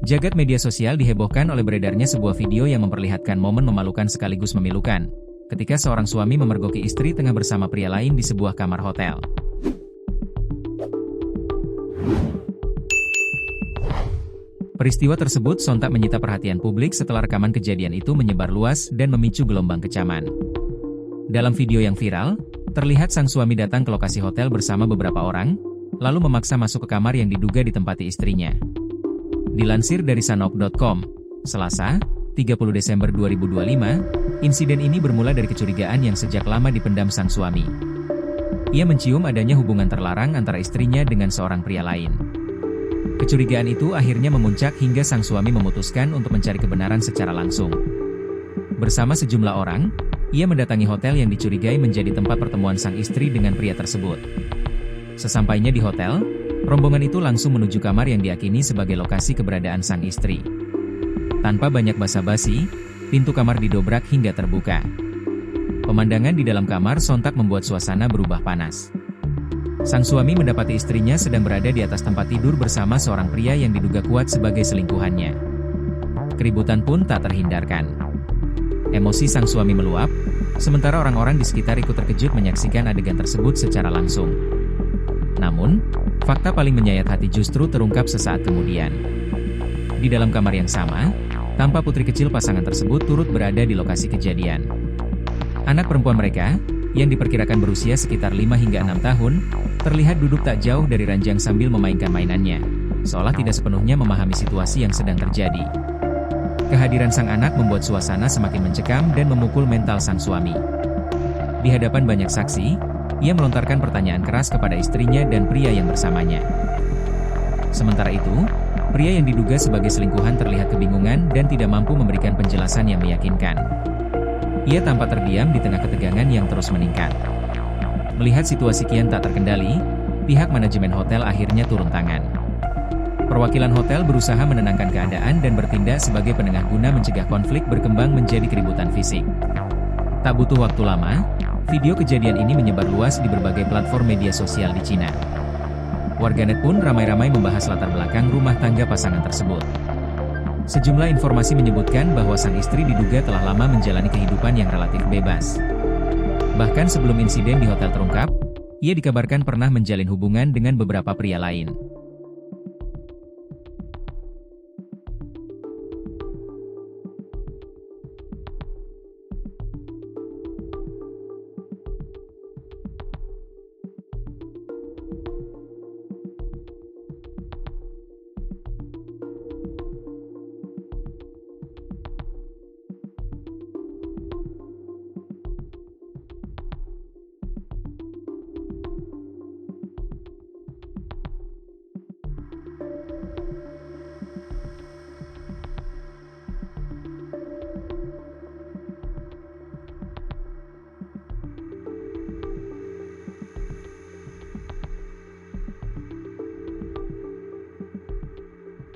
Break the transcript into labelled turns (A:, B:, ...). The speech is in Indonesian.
A: Jagat media sosial dihebohkan oleh beredarnya sebuah video yang memperlihatkan momen memalukan sekaligus memilukan, ketika seorang suami memergoki istri tengah bersama pria lain di sebuah kamar hotel. Peristiwa tersebut sontak menyita perhatian publik setelah rekaman kejadian itu menyebar luas dan memicu gelombang kecaman. Dalam video yang viral, terlihat sang suami datang ke lokasi hotel bersama beberapa orang, lalu memaksa masuk ke kamar yang diduga ditempati istrinya. Dilansir dari sanop.com, Selasa, 30 Desember 2025, insiden ini bermula dari kecurigaan yang sejak lama dipendam sang suami. Ia mencium adanya hubungan terlarang antara istrinya dengan seorang pria lain. Kecurigaan itu akhirnya memuncak hingga sang suami memutuskan untuk mencari kebenaran secara langsung. Bersama sejumlah orang, ia mendatangi hotel yang dicurigai menjadi tempat pertemuan sang istri dengan pria tersebut. Sesampainya di hotel, rombongan itu langsung menuju kamar yang diyakini sebagai lokasi keberadaan sang istri. Tanpa banyak basa-basi, pintu kamar didobrak hingga terbuka. Pemandangan di dalam kamar sontak membuat suasana berubah panas. Sang suami mendapati istrinya sedang berada di atas tempat tidur bersama seorang pria yang diduga kuat sebagai selingkuhannya. Keributan pun tak terhindarkan. Emosi sang suami meluap, sementara orang-orang di sekitar ikut terkejut menyaksikan adegan tersebut secara langsung. Namun, fakta paling menyayat hati justru terungkap sesaat kemudian. Di dalam kamar yang sama, tampak putri kecil pasangan tersebut turut berada di lokasi kejadian. Anak perempuan mereka, yang diperkirakan berusia sekitar 5 hingga 6 tahun, terlihat duduk tak jauh dari ranjang sambil memainkan mainannya, seolah tidak sepenuhnya memahami situasi yang sedang terjadi. Kehadiran sang anak membuat suasana semakin mencekam dan memukul mental sang suami. Di hadapan banyak saksi, ia melontarkan pertanyaan keras kepada istrinya dan pria yang bersamanya. Sementara itu, pria yang diduga sebagai selingkuhan terlihat kebingungan dan tidak mampu memberikan penjelasan yang meyakinkan. Ia tampak terdiam di tengah ketegangan yang terus meningkat. Melihat situasi kian tak terkendali, pihak manajemen hotel akhirnya turun tangan. Perwakilan hotel berusaha menenangkan keadaan dan bertindak sebagai penengah guna mencegah konflik berkembang menjadi keributan fisik. Tak butuh waktu lama, video kejadian ini menyebar luas di berbagai platform media sosial di Cina. Warganet pun ramai-ramai membahas latar belakang rumah tangga pasangan tersebut. Sejumlah informasi menyebutkan bahwa sang istri diduga telah lama menjalani kehidupan yang relatif bebas. Bahkan sebelum insiden di hotel terungkap, ia dikabarkan pernah menjalin hubungan dengan beberapa pria lain.